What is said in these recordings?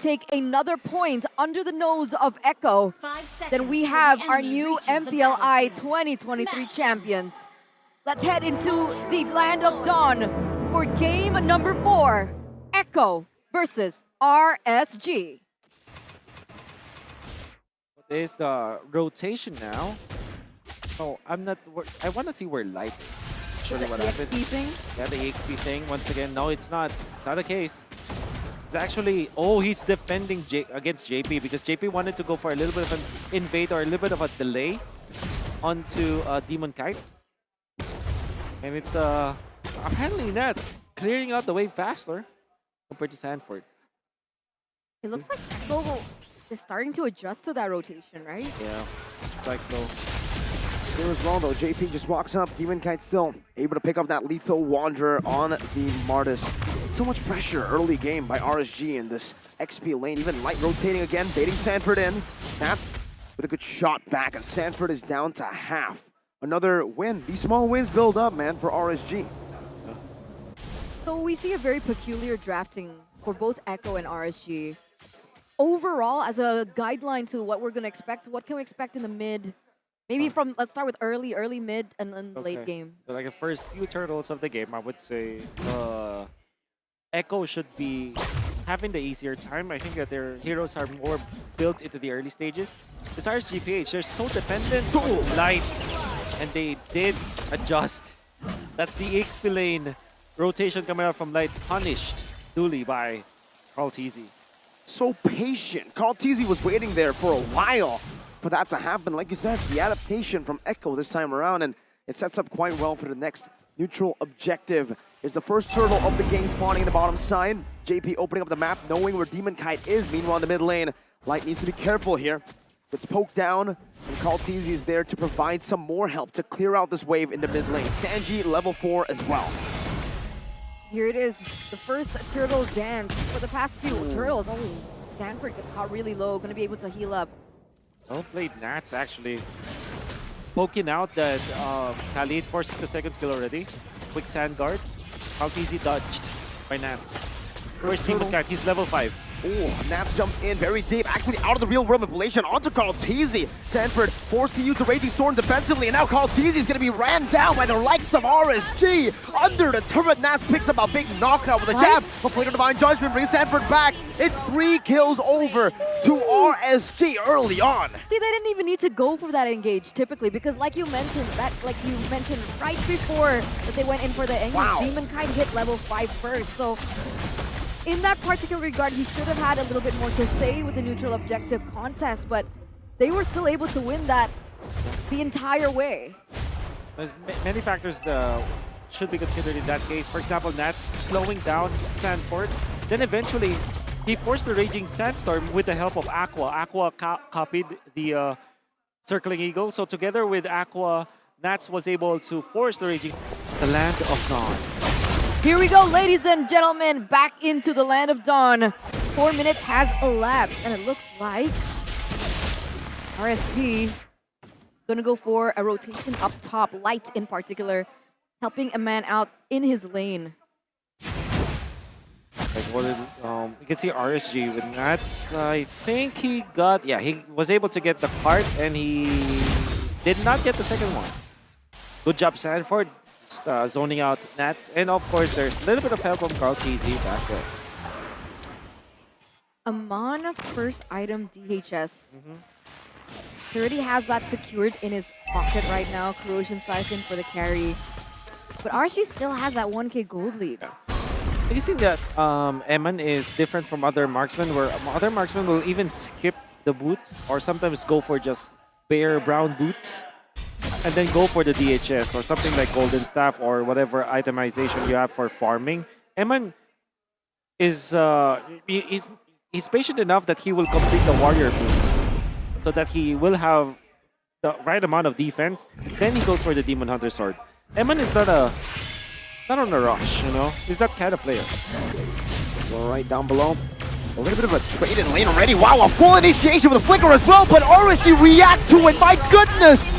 take another point under the nose of Echo, 5 seconds then we till have the our enemy new reaches the MPLI battlefield. 2023 Smash. champions. Let's head into the Land of Dawn for game number 4, Echo versus RSG. What is the rotation now? Oh, I'm not. I want to see where light. Surely what EXP happens. thing? Yeah, the EXP thing. Once again, no, it's not. It's not the case. It's actually. Oh, he's defending against JP because JP wanted to go for a little bit of an invade or a little bit of a delay onto Demon Kite, and it's apparently not clearing out the wave faster compared to Sanford. It looks like Echo is starting to adjust to that rotation, right? Yeah, it's like so. There as well though, JP just walks up, Demon Kite still able to pick up that lethal Wanderer on the Martis. So much pressure early game by RSG in this XP lane, even light rotating again, baiting Sanford in. That's with a good shot back, and Sanford is down to half. Another win. These small wins build up, man, for RSG. So we see a very peculiar drafting for both Echo and RSG. Overall, as a guideline to what we're going to expect, what can we expect in the mid? Maybe from, let's start with early, mid, and then late game. So like the first few turtles of the game, I would say Echo should be having the easier time. I think that their heroes are more built into the early stages. This RSGPH, they're so dependent on light, and they did adjust. That's the EXP lane rotation coming out from light, punished duly by Carl TZ. So patient. Carl TZ was waiting there for a while for that to happen. Like you said, the adaptation from Echo this time around, and it sets up quite well for the next neutral objective. Is the first turtle of the game spawning in the bottom side. JP opening up the map, knowing where Demon Kite is. Meanwhile, in the mid lane, Light needs to be careful here. It's poked down, and Carl TZ is there to provide some more help to clear out this wave in the mid lane. Sanji, level 4 as well. Here it is, the first turtle dance for the past few turtles. Oh, Sanford gets caught really low, gonna be able to heal up. Well played, Nats, actually. Poking out that Khalid forced the second skill already. Quick sand guard. How easy dodged by Nats. First Demon Kite, he's level 5. Oh, Nats jumps in very deep, actually out of the real world manipulation onto Carl TZ. Sanford forced to use the Raging Storm defensively, and now Carl TZ is going to be ran down by the likes of RSG. Under the turret, Nats picks up a big knockout with a jab. A Flicker Divine Judgment brings Sanford back. It's 3 kills over to RSG early on. See, they didn't even need to go for that engage typically, because like you mentioned right before that they went in for the engage, Demon Kite hit level 5 first. So in that particular regard, he should have had a little bit more to say with the neutral objective contest, but they were still able to win that the entire way. There's many factors should be considered in that case. For example, Nats slowing down Sanford. Then eventually, he forced the Raging Sandstorm with the help of Aqua. Aqua copied the Circling Eagle. So together with Aqua, Nats was able to force the Raging. The Land of Dawn. Here we go, ladies and gentlemen, back into the Land of Dawn. 4 minutes has elapsed, and it looks like RSG gonna go for a rotation up top, Light in particular, helping a man out in his lane. Like what you can see RSG with Nats. I think he was able to get the cart, and he did not get the second one. Good job, Sanford. Zoning out Nats, and of course there's a little bit of help from Carl TZ back there. Amon first item DHS. He already has that secured in his pocket right now. Corrosion Siphon for the carry. But RSG still has that 1k gold lead. You see that Eman is different from other marksmen, where other marksmen will even skip the boots or sometimes go for just bare brown boots and then go for the DHS or something like Golden Staff or whatever itemization you have for farming. Eman is he's patient enough that he will complete the warrior boots so that he will have the right amount of defense. Then he goes for the Demon Hunter sword. Eman is not on a rush, you know. He's that kind of player. All right, down below. A little bit of a trade in lane already. Wow, a full initiation with a flicker as well, but RSG react to it. My goodness!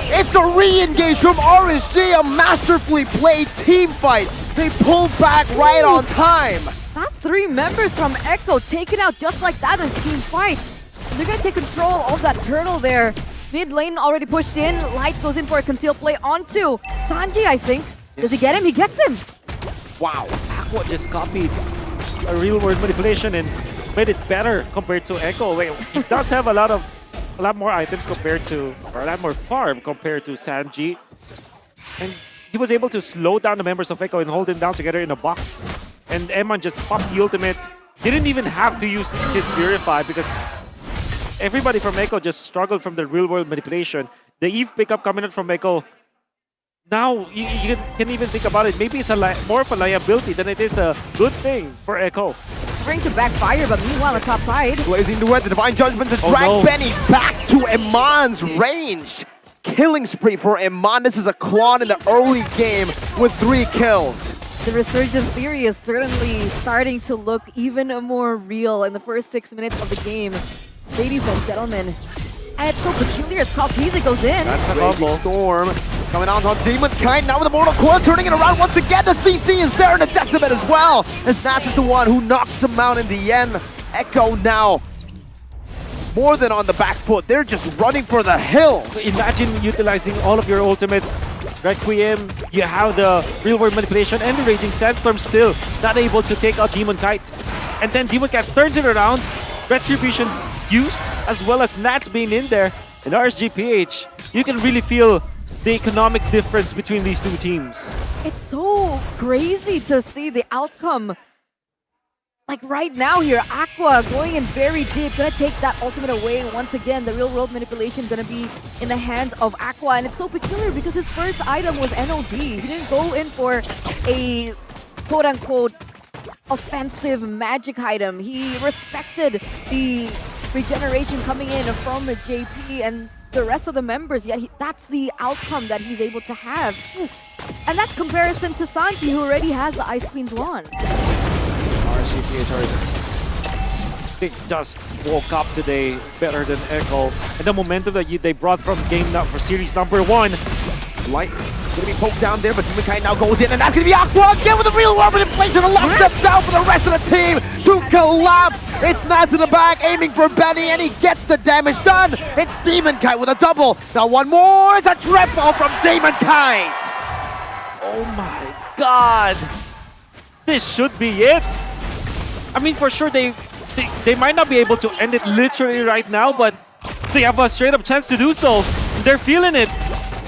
It's a re-engage from RSG, a masterfully played team fight. They pull back right on time. That's 3 members from Echo taken out just like that in a team fight. They're gonna take control of that turtle there. Mid lane already pushed in. Light goes in for a concealed play onto Sanji, I think. Does he get him? He gets him! Wow, Aqua just copied a real-world manipulation and made it better compared to Echo. Wait, he does have a lot more items compared to, or a lot more farm compared to Sanji. And he was able to slow down the members of Echo and hold them down together in a box. And Eman just popped the ultimate. Didn't even have to use his Purify because everybody from Echo just struggled from the real-world manipulation. The Eve pickup coming in from Echo. Now, you can even think about it. Maybe it's more of a liability than it is a good thing for Echo. Trying to backfire, but meanwhile on top side. Blazing duet, the Divine Judgment to drag Benny back to Eman's range. Killing spree for Eman. This is a Klon in the early game with 3 kills. The resurgence theory is certainly starting to look even more real in the first 6 minutes of the game. Ladies and gentlemen, and it's so peculiar as Kaltizi goes in. That's a combo. Storm coming out on Demonkind, now with the Mortal Coil turning it around once again. The CC is there and the Decimate as well, as Nats is the one who knocks him out in the end. Echo now more than on the back foot. They're just running for the hills. So imagine utilizing all of your ultimates. Requiem, you have the real-world manipulation and the Raging Sandstorm still not able to take out Demonkite. And then Demonkite turns it around. Retribution used, as well as Nats being in there. And RSGPH, you can really feel the economic difference between these two teams. It's so crazy to see the outcome. Like right now here, Aqua going in very deep, gonna take that ultimate away once again. The real world manipulation gonna be in the hands of Aqua, and it's so peculiar because his first item was NOD. He didn't go in for a quote-unquote offensive magic item. He respected the regeneration coming in from JP and the rest of the members, yet that's the outcome that he's able to have. And that's comparison to Santi, who already has the Ice Queen's wand. They just woke up today better than Echo. And the momentum that they brought from for series number 1. Light gonna be poked down there, but Demonkind now goes in, and that's gonna be Aqua again with a real world manipulation. A lock steps down for the rest of the team to collapse. It's Nats in the back, aiming for Benny, and he gets the damage done. It's Demonkind with a double. Now one more, it's a triple from Demonkind. Oh my god! This should be it! I mean, for sure, they might not be able to end it literally right now, but they have a straight-up chance to do so. They're feeling it.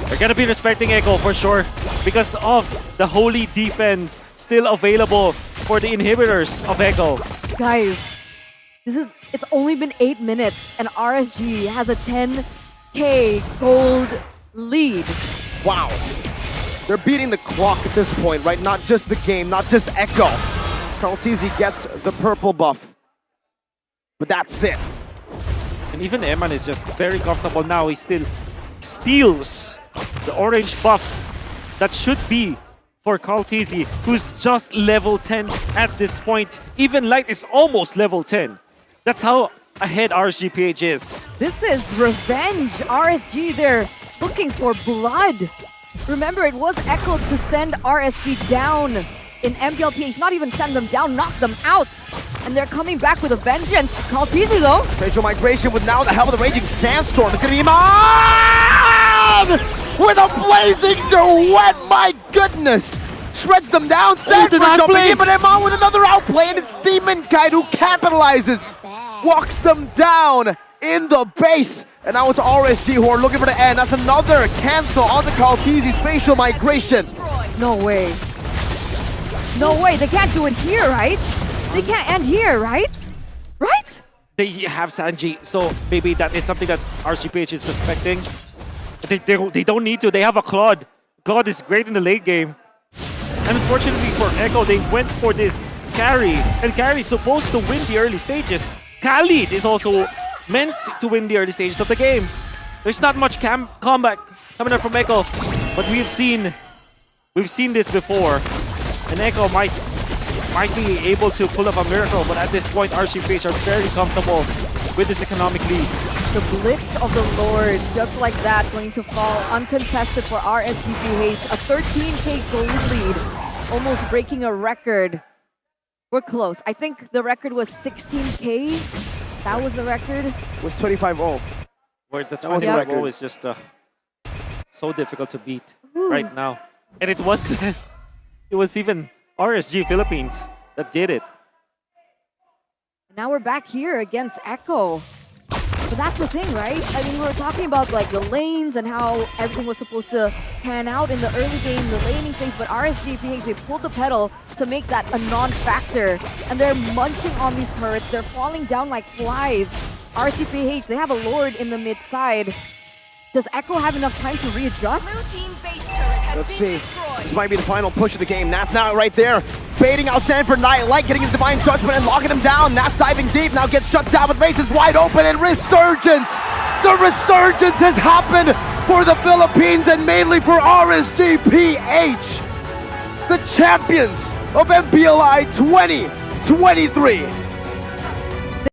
They're gonna be respecting Echo for sure because of the holy defense still available for the inhibitors of Echo. Guys, it's only been 8 minutes and RSG has a 10k gold lead. Wow. They're beating the clock at this point, right? Not just the game, not just Echo. Kaltizi gets the purple buff. But that's it. And even Eman is just very comfortable now. He still steals the orange buff that should be for Kaltizi, who's just level 10 at this point. Even Light is almost level 10. That's how ahead RSGPH is. This is revenge. RSG, they're looking for blood. Remember, it was Echo to send RSG down in MPLPH, not even send them down, knock them out. And they're coming back with a vengeance. Kaltizi though. Spatial migration with now the help of the Raging Sandstorm. It's gonna be Iman with a blazing duet. My goodness. Shreds them down. Sanford jumping in, but Iman with another outplay, and it's Demonkind who capitalizes. Walks them down in the base. And now it's RSG who are looking for the end. That's another cancel on the Kaltizi spatial migration. No way. No way. They can't do it here, right? They can't end here, right? Right? They have Sanji, so maybe that is something that RSGPH is respecting. They don't need to. They have a Claude. Claude is great in the late game. And unfortunately for Echo, they went for this carry. And carry is supposed to win the early stages. Khalid is also meant to win the early stages of the game. There's not much comeback coming up from Echo, but we've seen this before. And Echo might be able to pull up a miracle, but at this point, RSGPH are very comfortable with this economic lead. The Blitz of the Lord, just like that, going to fall uncontested for RSGPH. A 13k gold lead, almost breaking a record. We're close. I think the record was 16K. That was the record. It was 25-0. Where the was the 25 record. is just so difficult to beat Ooh. right now. And it was it was even RSG Philippines that did it. Now we're back here against Echo. But that's the thing, right? I mean, we were talking about like the lanes and how everything was supposed to pan out in the early game, the laning phase, but RSGPH, they pulled the pedal to make that a non-factor. And they're munching on these turrets. They're falling down like flies. RSGPH, they have a Lord in the mid side. Does Echo have enough time to readjust? Blue team base turret has Let's been see. destroyed. This might be the final push of the game. Nats now right there. Baiting out Sanford Light, getting his Divine Judgment and locking him down. Nats diving deep, now gets shut down with bases wide open and Resurgence. The Resurgence has happened for the Philippines and mainly for RSGPH. The champions of MPLI 2023.